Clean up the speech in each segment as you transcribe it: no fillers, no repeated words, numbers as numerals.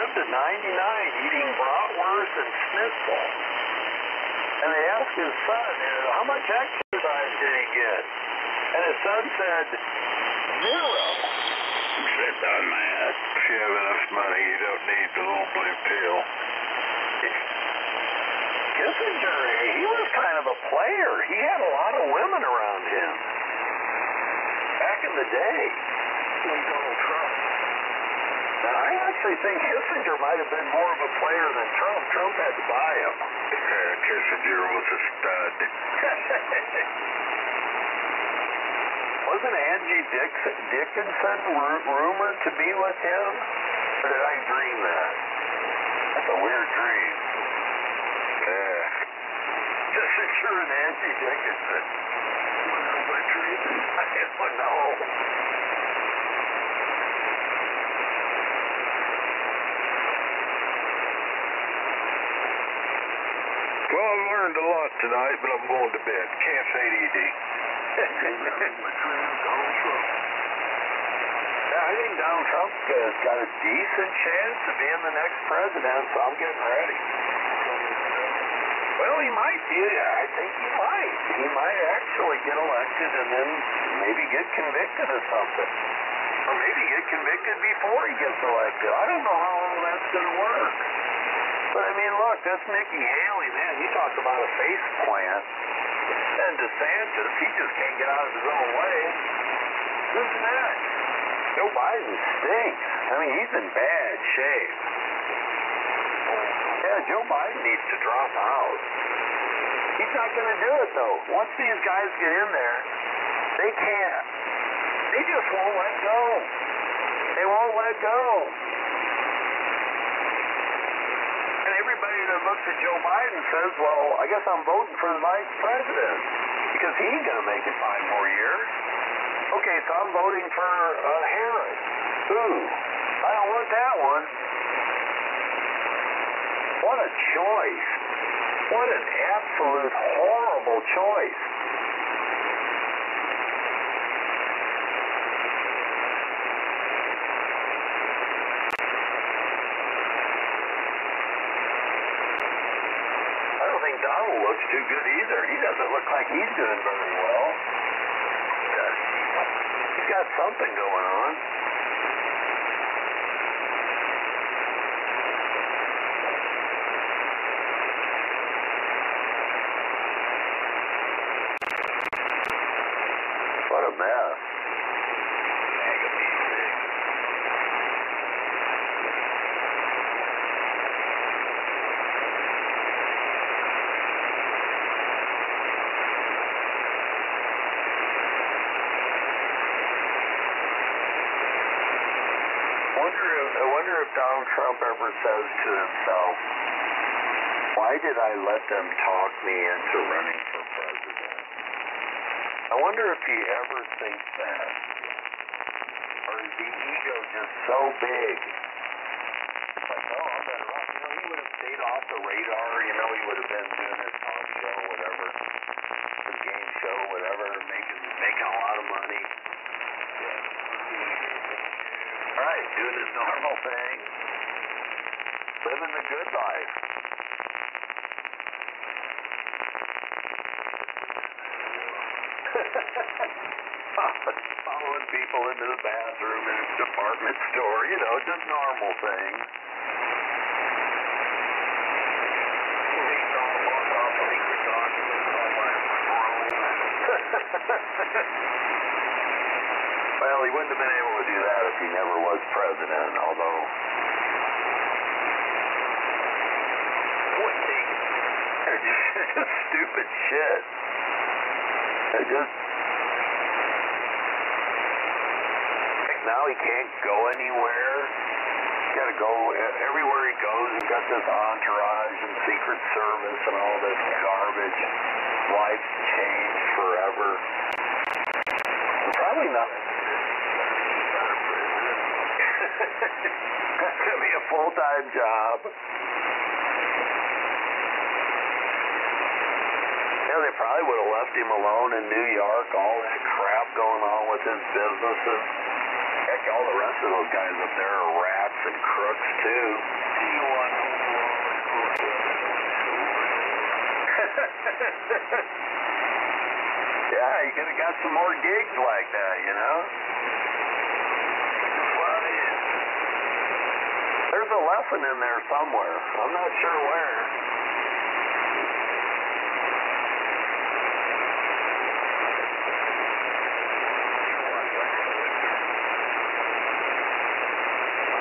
lived at 99 eating bratwurst and schnitzel. And they asked his son, how much exercise did he get? And his son said, 0. Sit down, man. If you have enough money, you don't need the little blue pill. Kissinger, he was kind of a player. He had a lot of women around him. Back in the day. Like Donald Trump. Now, I actually think Kissinger might have been more of a player than Trump. Trump had to buy him. Kissinger was a stud. Wasn't Angie Dickinson rumored to be with him? Or did I dream that? That's a weird dream. Yeah. Kissinger and Angie Dickinson. What am I dreaming? I don't know. Well, I've learned a lot tonight, but I'm going to bed. Can't say it easy. My friend Donald Trump. Yeah, I think Donald Trump has got a decent chance of being the next president, so I'm getting ready. Well, he might be. I think he might. He might actually get elected and then maybe get convicted of something. Or maybe get convicted before he gets elected. I don't know how all that's going to work. But, I mean, look, that's Nikki Haley, man. You talk about a face plant. And DeSantis, he just can't get out of his own way. Who's next? Joe Biden stinks. I mean, he's in bad shape. Yeah, Joe Biden needs to drop out. He's not going to do it, though. Once these guys get in there, they can't. They just won't let go. They won't let go. And everybody that looks at Joe Biden says, well, I guess I'm voting for the vice president because he ain't going to make it 5 more years. Okay, so I'm voting for Harris. Ooh, I don't want that one. What a choice. What an absolute horrible choice. I don't think Donald looks too good either. He doesn't look like he's doing very well. He's got something going on. What a mess. I wonder if Donald Trump ever says to himself, why did I let them talk me into running for president? I wonder if he ever thinks that. Or is the ego just so big? It's like, oh, I'm better off. You know, he would have stayed off the radar. You know, he would have been doing his talk show, whatever, his game show, whatever, making a lot of money. Right, doing his normal thing, living the good life. Following people into the bathroom in a department store, you know, just normal things. Well, he wouldn't have been able to do that if he never was president, although... They're just stupid shit. They're just... Now he can't go anywhere. He's got to go everywhere he goes. He's got this entourage and Secret Service and all this garbage. Life's changed forever. Probably not. That's going to be a full-time job. Yeah, they probably would have left him alone in New York, all that crap going on with his businesses. Heck, all the rest of those guys up there are rats and crooks, too. Yeah, you could have got some more gigs like that, you know? There's a lesson in there somewhere. I'm not sure where.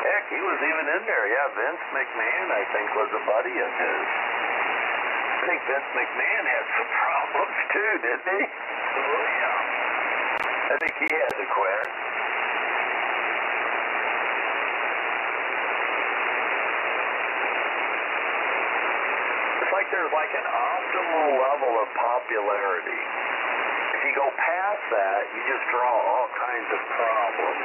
Heck, he was even in there. Yeah, Vince McMahon, I think, was a buddy of his. I think Vince McMahon had some problems too, didn't he? Oh, yeah. I think he had to quit. It's like there's like an optimal level of popularity. If you go past that, you just draw all kinds of problems.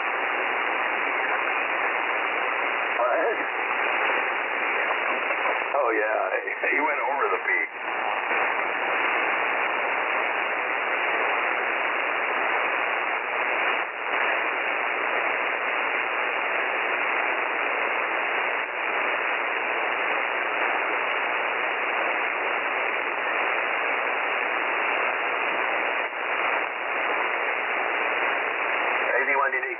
What? Oh, yeah, he went over the peak. KV9O.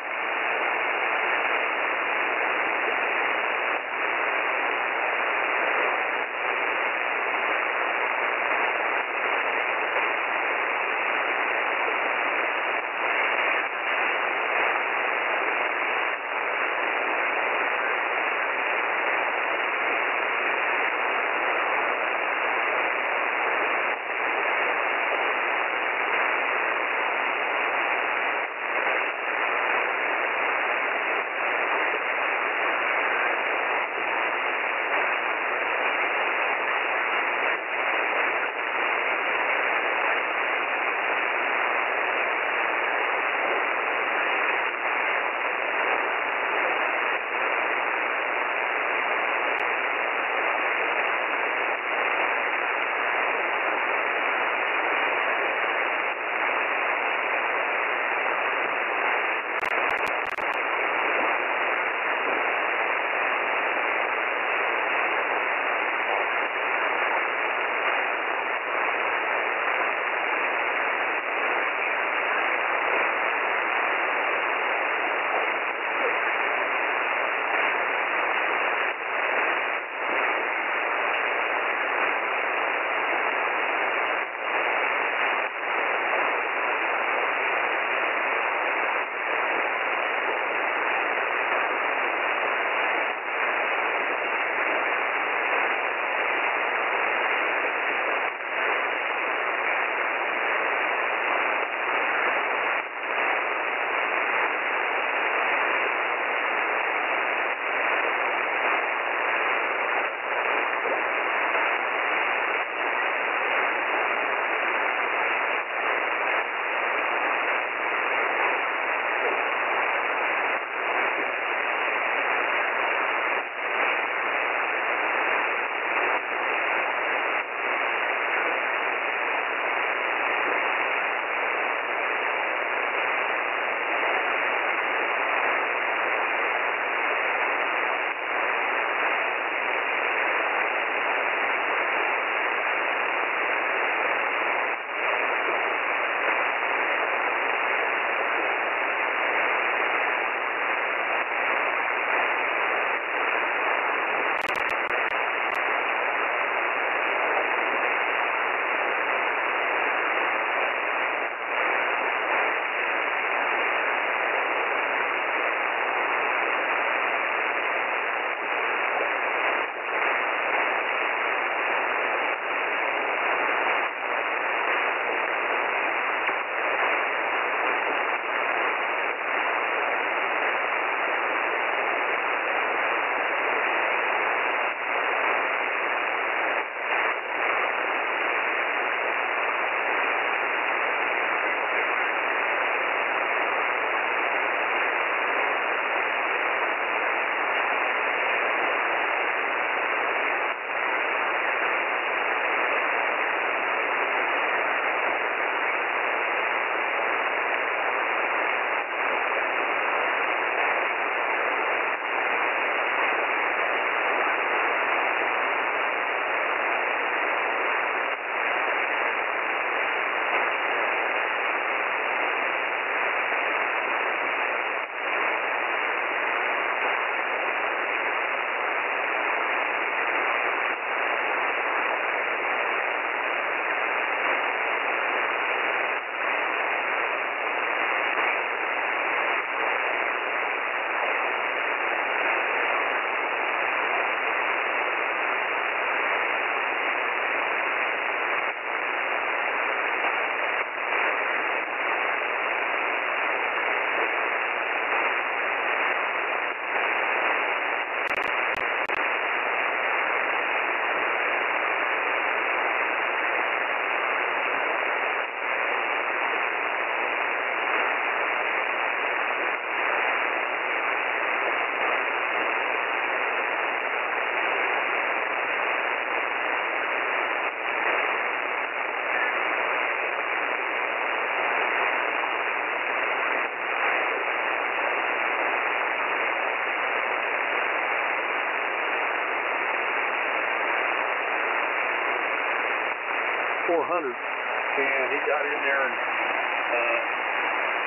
400, and he got in there and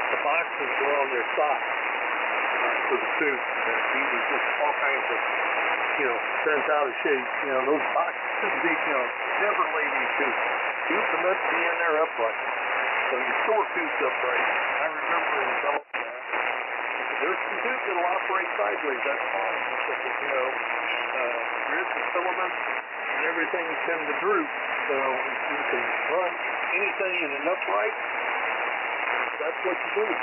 the boxes were on their side for the tube. And he was just all kinds of, bent out of shape. Those boxes couldn't be, never laid in tubes. Tubes are meant to be in there upright. So you store tubes upright. I remember in developing that. There's some tubes that'll operate sideways. That's fine. Grids and filaments and everything tend to droop. So you can run anything in an upright. That's what you do.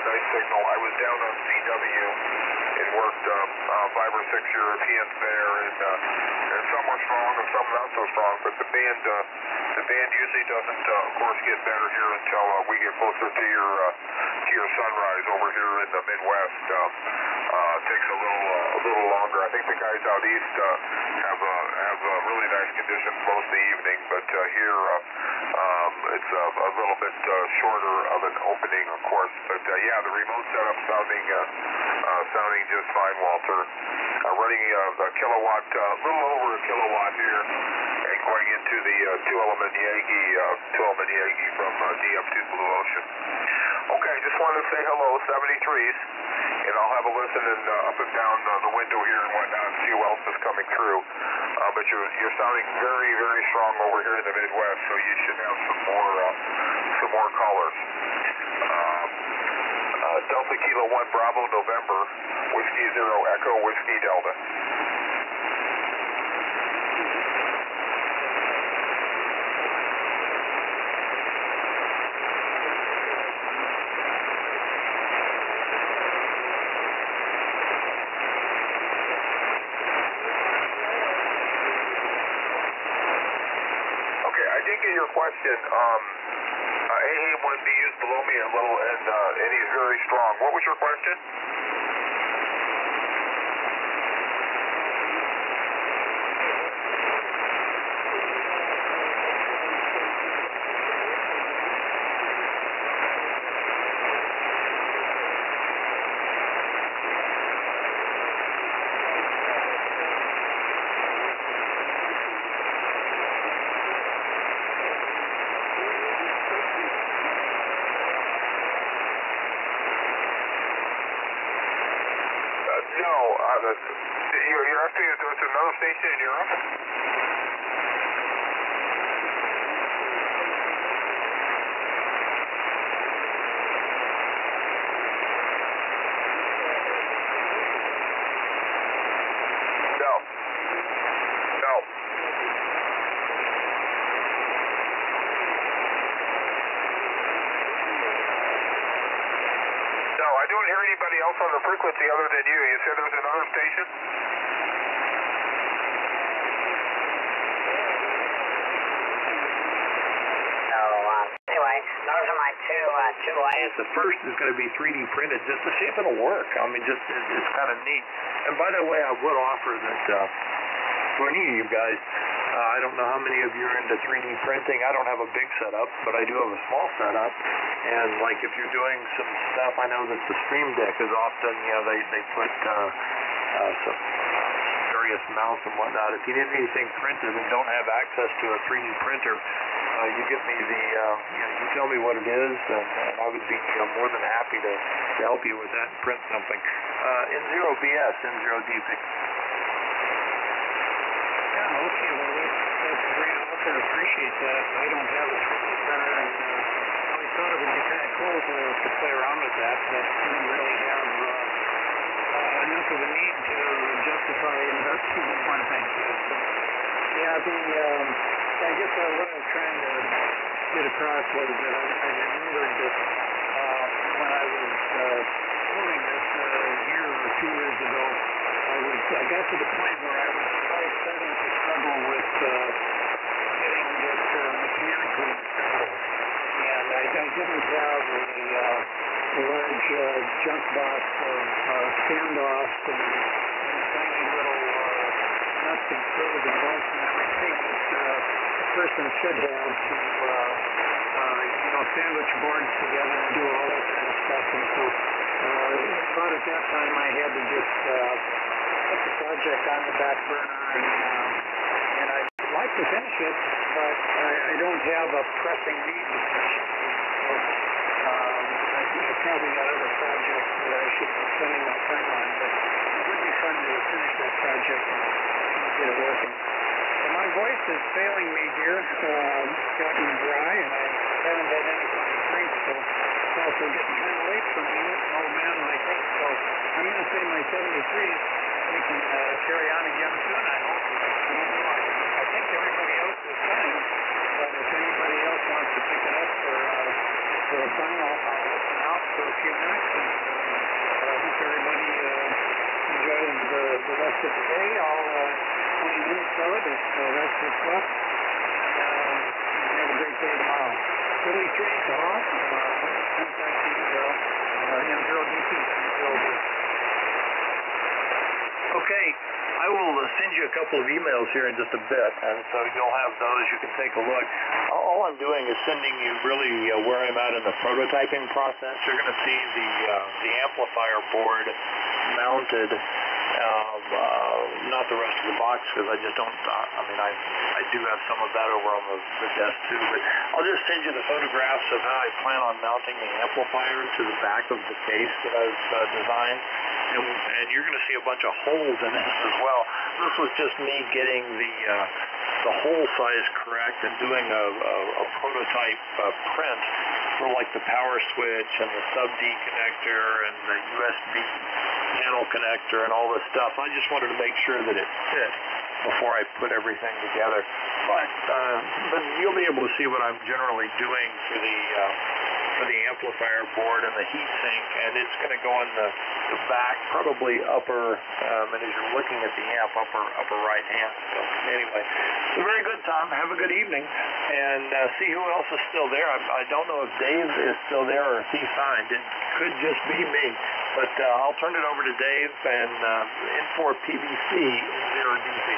Nice signal. I was down on CW and worked 5 or 6 Europeans there, and some were strong and some not so strong. But the band usually doesn't, of course, get better here until we get closer to your sunrise over here in the Midwest. Takes a little longer. I think the guys out east have really nice conditions most of the evening, but here it's a little bit shorter of an opening, of course. But yeah, the remote setup sounding just fine, Walter. Running a kilowatt, a little over a kilowatt here, and going into the two-element Yagi from DM2 Blue Ocean. Okay, just wanted to say hello, 73s, and I'll have a listen and up and down the window here and whatnot and see who else is coming through. But you're sounding very, very strong over here in the Midwest, so you should have some more callers. Delta Kilo 1 Bravo November, Whiskey 0 Echo Whiskey Delta. Okay, I did get your question. AA1B is below me a little, and he's very strong. What was your question? You're asking if there's another station in Europe? No, I don't hear anybody else on the frequency other than you. You said there's another station? Those are my two layers. The first is going to be 3D printed just to see if it'll work. I mean, it's kind of neat. And by the way, I would offer that for any of you guys, I don't know how many of you are into 3D printing. I don't have a big setup, but I do have a small setup. And like if you're doing some stuff, I know that the Stream Deck is often, they put some various mounts and whatnot. If you need anything printed and don't have access to a 3D printer, you give me you tell me what it is, and I would be more than happy to help you with that and print something. N0BS, N0DP. Yeah, okay, well, that's great. I appreciate that. I don't have a 3D printer, and I always thought it would be kind of cool to play around with that, but didn't really have enough of a need to justify investing in one thing. Yeah, I guess what I was trying to get across was that I remembered that when I was doing this a year or 2 years ago, I got to the point where I was starting to struggle with getting this mechanically assembled. And I didn't have about standoffs and tiny little nuts and screws and bolts and everything that a person should have to, sandwich boards together and do all that kind of stuff. And so about at that time I had to just put the project on the back burner, and I'd like to finish it, but I don't have a pressing need to finish it. So I probably got other projects that I should be spending my time on, but it would be fun to finish that project and get it working. So my voice is failing me here. It's gotten dry, and I haven't had anything to drink, so it's also getting kind of late for me, an old man like me. So I'm going to say my 73s. We can carry on again soon, I hope. I don't know. I think everybody else is fine, but if anybody else wants to pick it up for a final, I'll listen out for a few minutes, and I hope everybody enjoys the rest of the day. All 20 minutes of it is the rest of the stuff, and have a great day tomorrow. 73 to all. Contact me, M0DP. Okay, I will send you a couple of emails here in just a bit, and so you'll have those. You can take a look. All I'm doing is sending you really where I'm at in the prototyping process. You're going to see the amplifier board mounted, not the rest of the box, because I just don't, I do have some of that over on the desk too, but I'll just send you the photographs of how I plan on mounting the amplifier to the back of the case that I've designed. And you're going to see a bunch of holes in this as well. This was just me getting the hole size correct and doing a prototype print for like the power switch and the sub-D connector and the USB panel connector and all this stuff. I just wanted to make sure that it fit before I put everything together. But you'll be able to see what I'm generally doing for the amplifier board and the heat sink, and it's going to go in the back, probably upper, and as you're looking at the amp, upper right hand. So anyway, it's a very good time. Have a good evening, and see who else is still there. I don't know if Dave is still there or if he signed. It could just be me, but I'll turn it over to Dave and N4 PVC 0DC.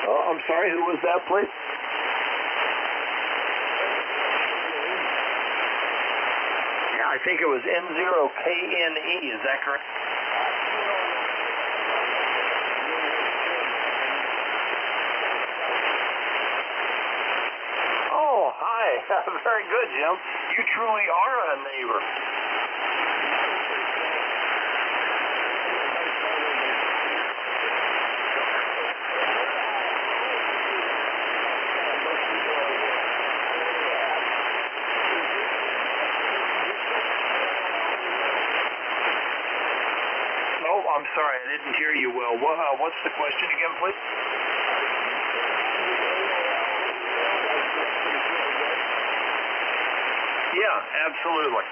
I'm sorry, who was that, please? Yeah, I think it was N0KNE, is that correct? Oh, hi. Very good, Jim. You truly are a neighbor. I'm sorry, I didn't hear you well. What's the question again, please? Yeah, absolutely.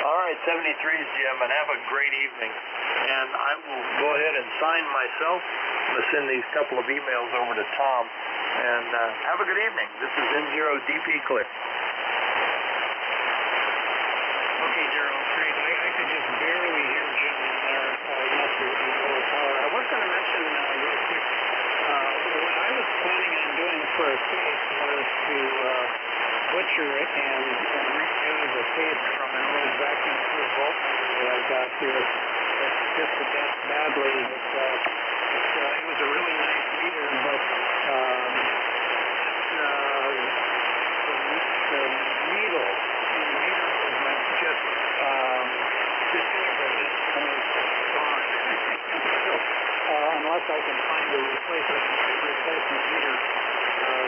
All right, 73's, Jim, and have a great evening. And I will go ahead and sign myself. I'm going to send these couple of emails over to Tom. And have a good evening. This is N0DP Clear. Okay, Gerald, great. I could just barely hear Jim in there. I must have been low power. I was going to mention real quick, what I was planning on doing for a case was to butcher it and redo the case from an old vacuum tube voltmeter that I've got here. It's just a bit badly that It was a really nice meter, but the needle in the meter movement just disintegrated. I mean, it's just gone. So, unless I can find a replacement meter,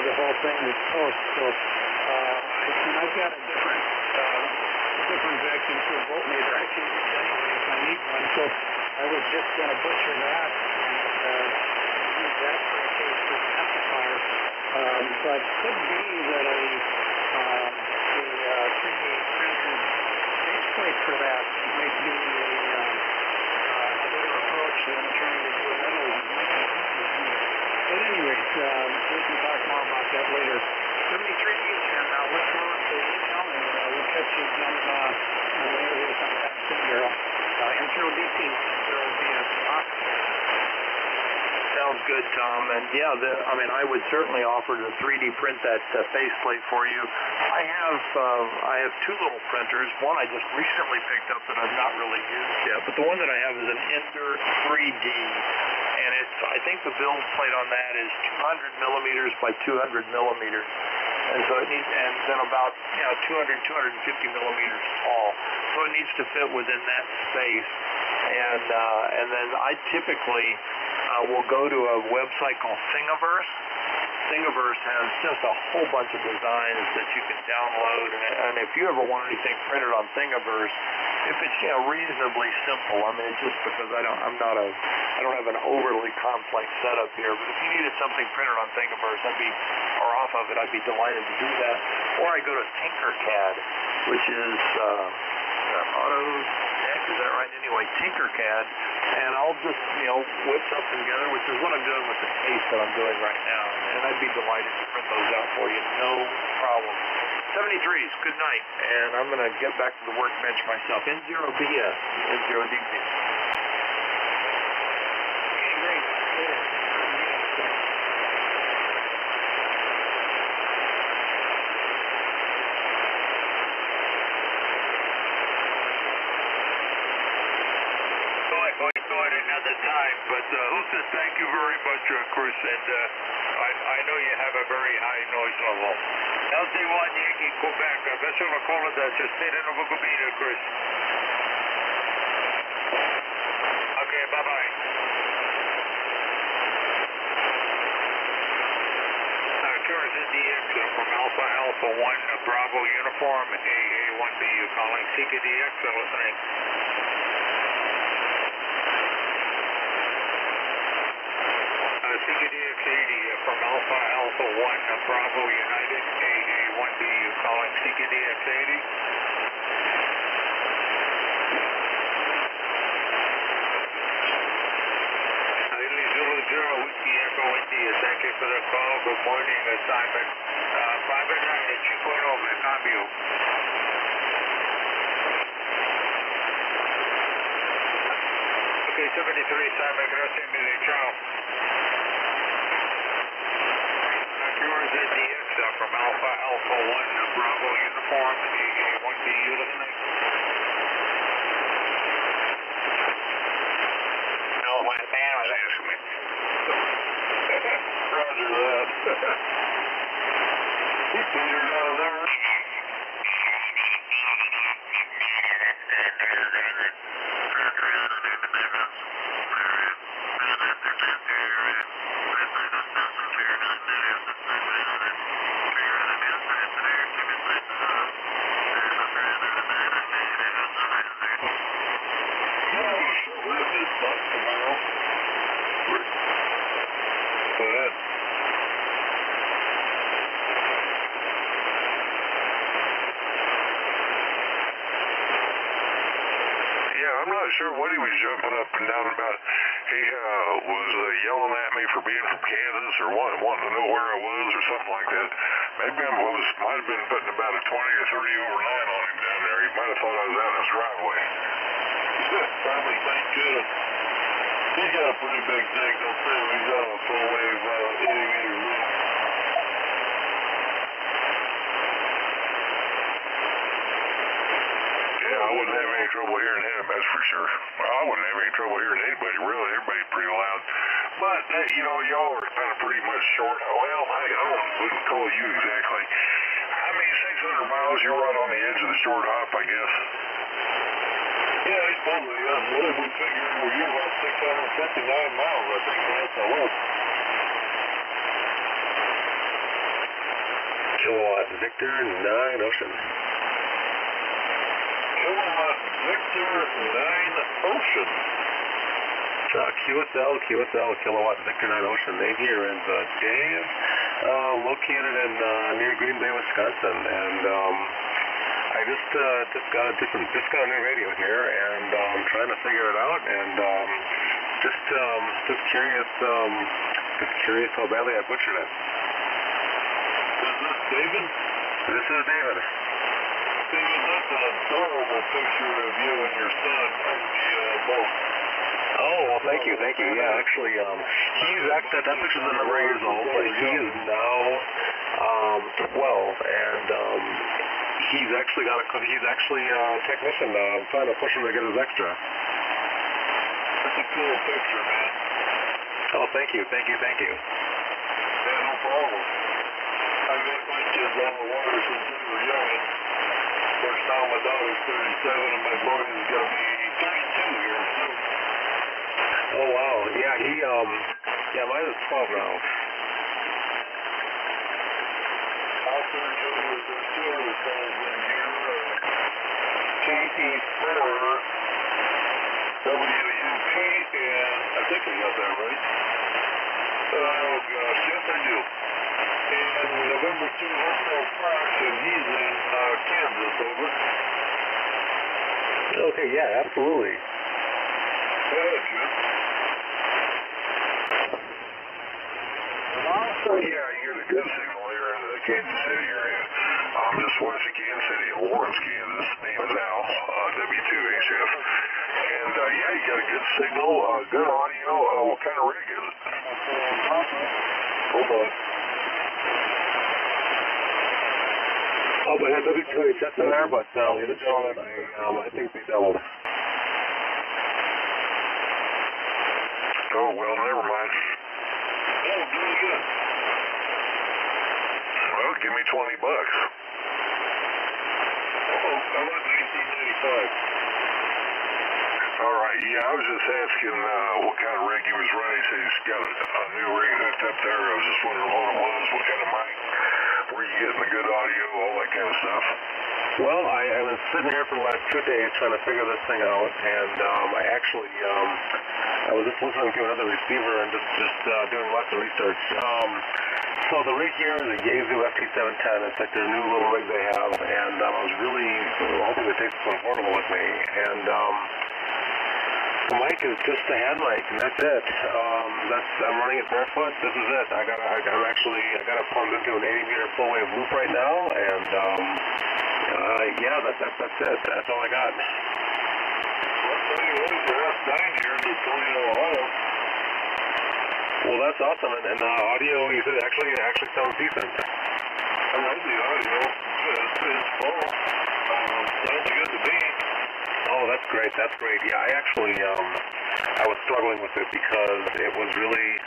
the whole thing is toast. So, and I've got a different vacuum tube voltmeter I can use anyway if I need one. So I was just going to butcher that and use that for a case for amplifier. But could be that a 3D printed faceplate for that might be a better approach than trying to do a metal one. At any rate, we can talk more about that later. 73 and look forward to email, and we'll catch you again later with some SDR. M0DC, M0DS. Sounds good, Tom. And yeah, I would certainly offer to 3D print that faceplate for you. I have two little printers. One I just recently picked up that I've not really used yet, but the one that I have is an Ender 3D, and I think the build plate on that is 200 millimeters by 200 millimeters. And so it needs, and then about 200, 250 millimeters tall. So it needs to fit within that space. And then I typically will go to a website called Thingiverse. Thingiverse has just a whole bunch of designs that you can download. And if you ever want anything printed on Thingiverse, if it's reasonably simple, it's just because I don't have an overly complex setup here. But if you needed something printed on Thingiverse, or off of it, I'd be delighted to do that. Or I go to Tinkercad, which is Autodeck, is that right? Anyway, Tinkercad, and I'll just whip something together, which is what I'm doing with the case that I'm doing right now. And I'd be delighted to print those out for you, no problem. 73s, good night, and I'm going to get back to the workbench myself. N0BS, N0DP. Okay, great. Later. Another time, but listen, thank you very much, Chris, and I know you have a very high noise level. LZ1 Yankee, Quebec, Vessel Nicola, that's a state of Gubina, Chris. Okay, bye-bye. Tours NDX from Alpha 1, Bravo Uniform, AA1B, you're calling CKDX, listening. CKDX 80 from Alpha 1, Bravo United, AA1B, you calling CKDX 80? Zulu 0, Whiskey Echo India, thank you for the call. Good morning, assignment 5 and 9 at Chico over the Cambio. Okay, 73, Simon, gracias, mille, ciao. Yours NDX from Alpha 1, Bravo Uniform, AA1B, you listening? No, my fan was asking me. Roger that. Peter down there. I'm not sure what he was jumping up and down about. He was yelling at me for being from Kansas or wanting to know where I was or something like that. Maybe I might have been putting about a 20 or 30 over 9 on him down there. He might have thought I was out in his driveway. Probably think good. He's got a pretty big signal too. He's on a full wave 80 meter loop. I wouldn't have any trouble hearing him, that's for sure. Well, I wouldn't have any trouble hearing anybody, really. Everybody's pretty loud. But, you know, y'all are kind of pretty much short. Well, I wouldn't call you exactly. I mean, 600 miles, you're right on the edge of the short hop, I guess. Yeah, totally. What did we figure? You're about 659 miles, I think, last I looked. Kilowatt Victor 9 Ocean. Kilowatt Victor 9 Ocean. QSL, Kilowatt Victor 9 Ocean. Name here is Dave, located in near Green Bay, Wisconsin, and I just got a new radio here, and trying to figure it out, and just curious how badly I butchered it. Is this David? This is David. David, that's an adorable picture of you and your son on the boat. Oh, well, thank you. Yeah, actually, that picture's a number of years old, but he is now 12, and he's actually a technician now. I'm trying to push him to get his extra. That's a cool picture, man. Oh, thank you. Yeah, no problem. I've got my kids on the water since they were young. Of course, now my daughter's 37 and my boy is going to be 32 here soon. Oh, wow. Yeah, mine is 12 now. I'll turn you over to two other calls in here. KV9O, WUP, and I think I got that right. Oh, gosh, yes, I do. And November 2, Hotel Fox, and he's in Kansas, over. Okay, yeah, absolutely. Yeah, Jim. Yeah, you get a good signal here in the Kansas City area. Just west of Kansas City, Lawrence, Kansas. Name is Al, W2HF. And, yeah, you got a good signal, good audio. What kind of rig is it? Hold on. Oh, but I had W2HF in there, but the other gentleman, I think they doubled. Oh, well, never mind. Oh, do it again. Well, give me $20. Oh, I want 1995. All right, yeah, I was just asking what kind of rig he was running. He said he's got a new rig hooked up there. I was just wondering what it was, what kind of mic, were you getting the good audio, all that kind of stuff. Well, I've been sitting here for the last 2 days trying to figure this thing out, and I was just listening to another receiver and just doing lots of research. So the rig here is a Yaesu FT710. It's like their new little rig they have, and I was really hoping to take this one portable with me. And the mic is just a hand mic, and that's it. I'm running it barefoot. This is it. I got it plumbed into an 80-meter full wave loop right now, and yeah, that's it. That's all I got. Well, that's awesome, and audio, you said it actually sounds decent. I love the audio. It's full. Sounds good to me. Oh, that's great. Yeah, I was struggling with it because it was really,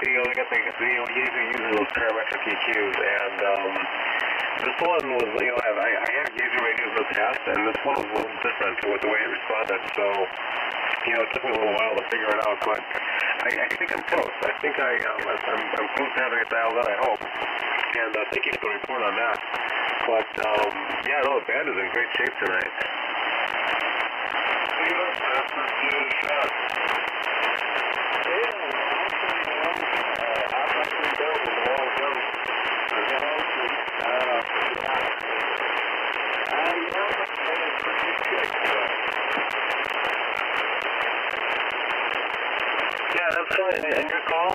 they got Yaesu using those parametric EQs, and this one was, I had Yaesu radios in the past, and this one was a little different with the way it responded, so, it took me a little while to figure it out, but I think I'm close. I think I'm close to having it dialed in, I hope, and thank you for the report on that. But, yeah, no, the band is in great shape tonight. Yeah, that's fine. And your call?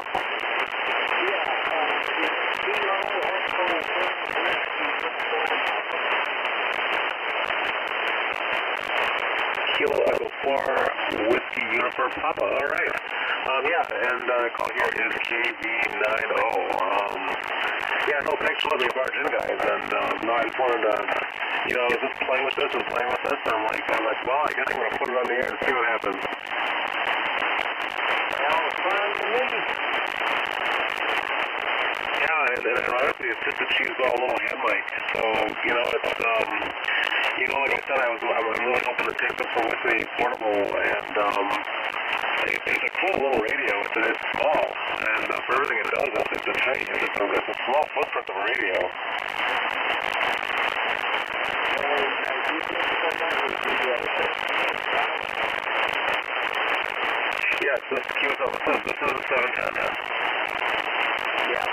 Kilo Echo 4 Whiskey Uniform Papa. All right. Yeah, and call here is KV9O. Yeah, no, thanks for letting me barge in, guys. And no, I just wanted to, I was just playing with this, and I'm like, well, I guess I'm gonna put it on the air and see what happens. Sounds fine to me. Yeah, and honestly, it's just that she's got a little head mic. So, you know, it's, you know, like I said, I'm really hoping to take this one with me portable, and it's a cool little radio. It's small, and for everything it does, it's a tiny, it's a small footprint of a radio. Yes, this is a 710. Yeah,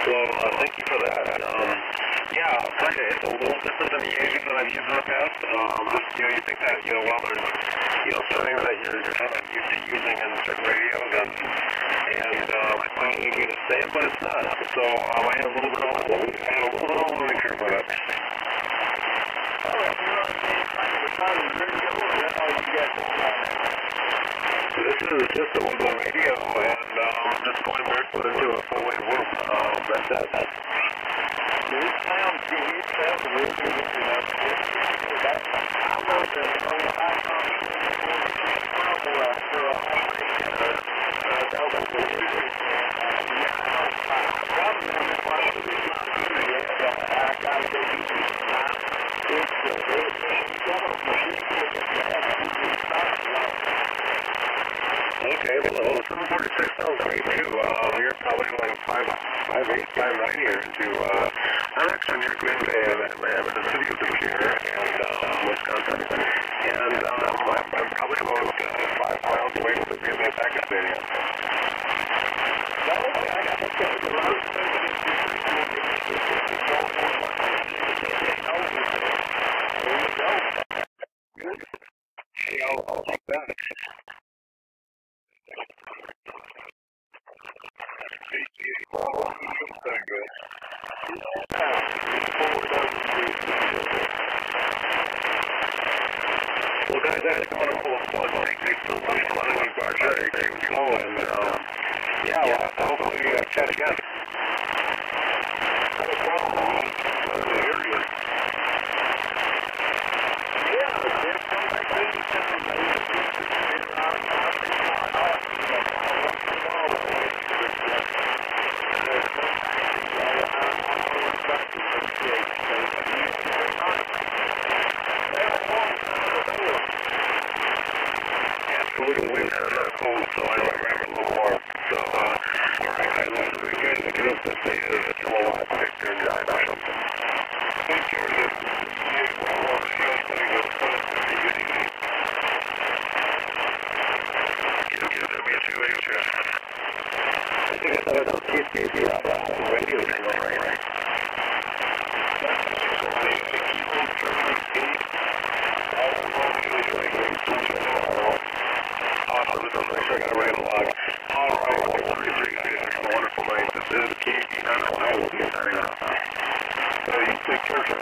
Well, thank you for that. Yeah, I'll tell you, it's a little different than the Asian that I've used in the past. You know, you think that, you know, well, there's, you know, certain that you're kind of used to using in certain radios, and I thought it would be the same, but it's not. So I had a little bit of a learning curve with it. This is just a little radio, and just going barefoot into a full-wave loop. That's it. It sounds good. It sounds really good. Okay, well, 746 sounds great too. You're probably going 5'8", 5'9" here into, I'm actually near Green Bay, I'm in the city of Decatur, and Wisconsin, and I'm probably about 5 miles away from the Green Bay Packers Stadium. Yeah, I'll take that. Well, guys, that's wonderful. Thanks so much for letting me barge and yeah, hopefully chat again. Absolutely, we've had enough cold, so I don't grab a little more. So, alright, guys, let's begin to get up to say a kilowatt Victor and drive or something. Thank you. You give me a 2H. I think I thought it was TCP radio signal, right? I got to write a log. Alright, well, have a wonderful night. This is KV9O. I will be signing off. You take care, sir.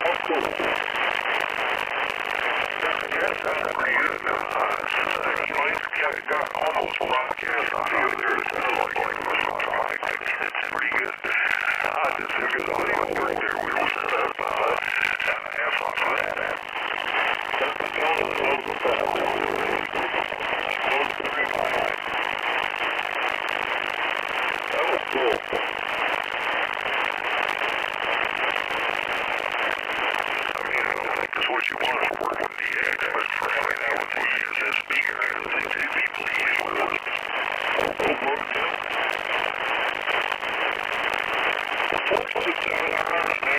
Oh, cool. Yes, that's pretty good. I got all those broadcasts on here. There's like it's pretty good. This is good audio right there. We will set up half off of that. That was cool. I mean, I don't think that's what you want to work with the X, but for having that with the ESS speaker, I think they'd be pleased with us. What's the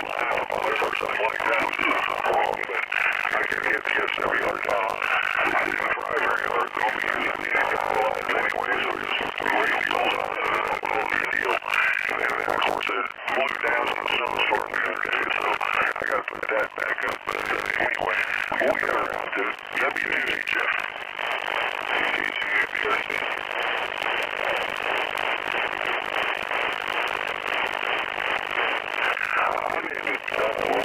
flat out or something like that was just wrong, but I can get the SDR down. I didn't try very hard, though, because I mean, I got the lines anyway, so just the radios on it, and that was the deal. And then, of course, it blew down in the snowstorm the other day, so I got to put that back up. But anyway, we'll get around to it. WTHF. I'm in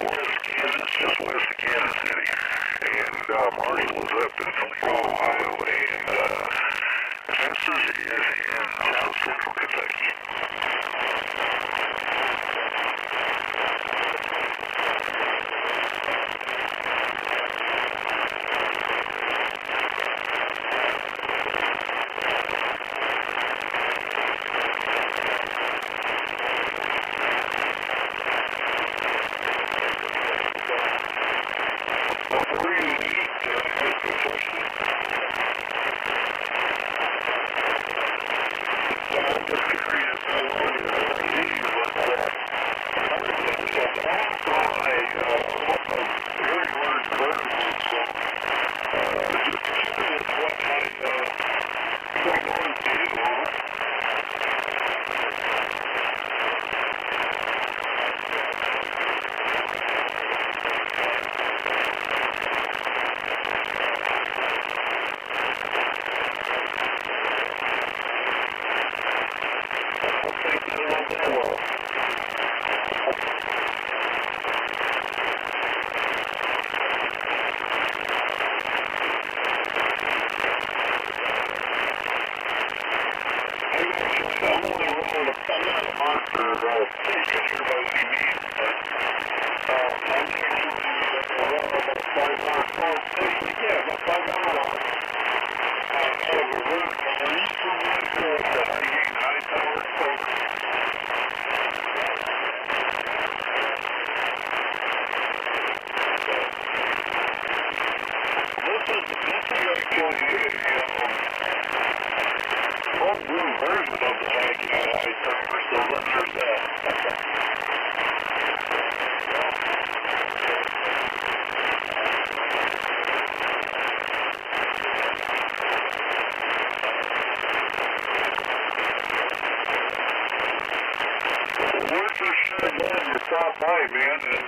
west Kansas, just west of Kansas City, and Marshall is up in Toledo, Ohio, and Texas is in south central Kentucky. Stop by, man, and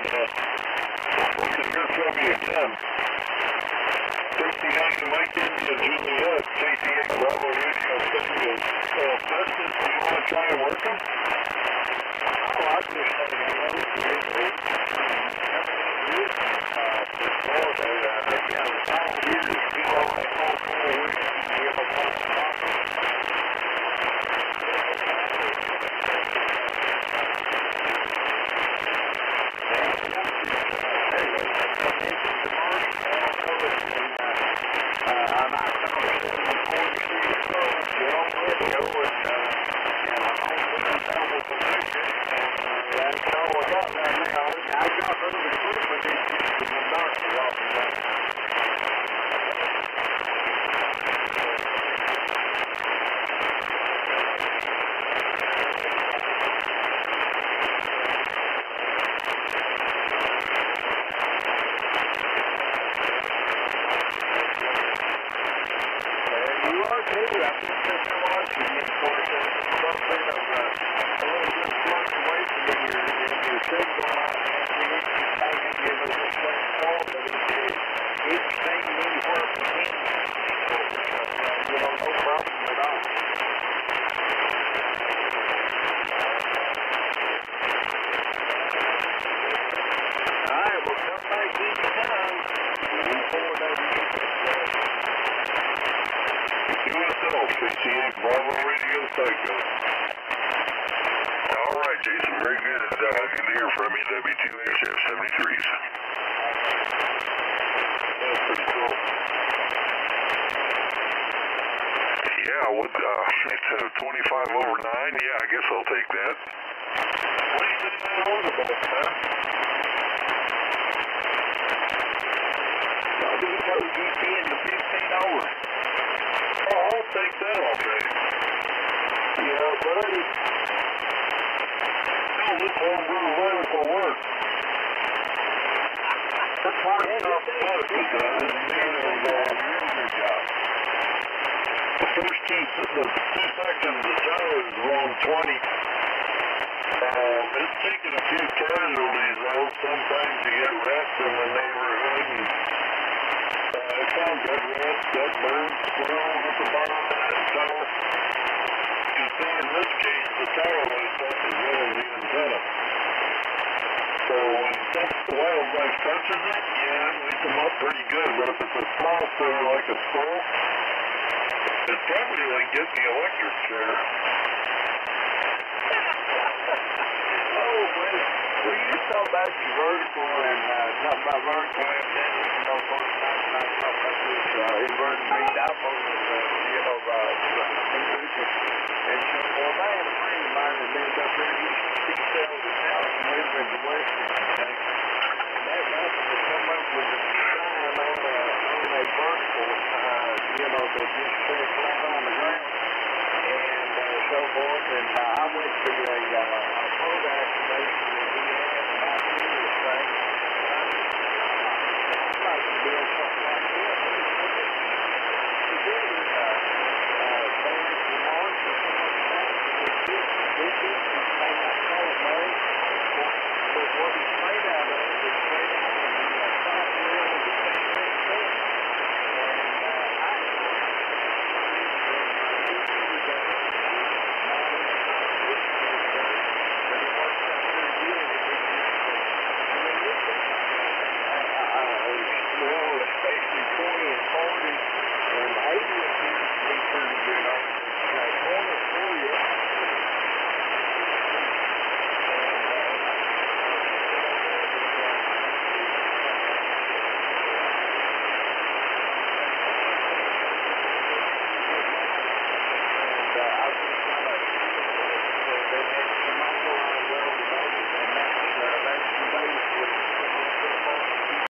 we can hear from you again. 69 Mike India Juliet, KV9O Bravo Radio Studio. Preston, do you want to try and work them? Oh, I just had Bravo Radio Psycho. All right, Jason, very good. Good to hear from you. W2HF 73s. That's pretty cool. Yeah, it's 25 over 9. Yeah, I guess I'll take that. What do you think that was about, huh? I think it's like GP in the 15 hours. Oh, I'll take that all day. Yeah, buddy. No, this whole room running for work. It's hard enough foot because it's your job. The first the 2 seconds of tower is around 20. It's taken a few casualties though. Sometimes you get rats in the neighborhood, and I found dead rats, dead birds, squirrels at the bottom of that tower. You see, in this case, the tower lights up as well as the antenna. So when the wildlife touches it, yeah, it lights them up pretty good. But if it's a small tower like a squirrel, it's probably like getting the electric chair. Well, you talk about your vertical and talk about vertical antennas, you know, of course, not talk about this inverted beam dipole, you know, solution. And so, well, I had a friend of mine that lived up there, he sells his house and lived in the western state. And that happened to come up with a design on a vertical, you know, that just sit flat on the ground and so forth. And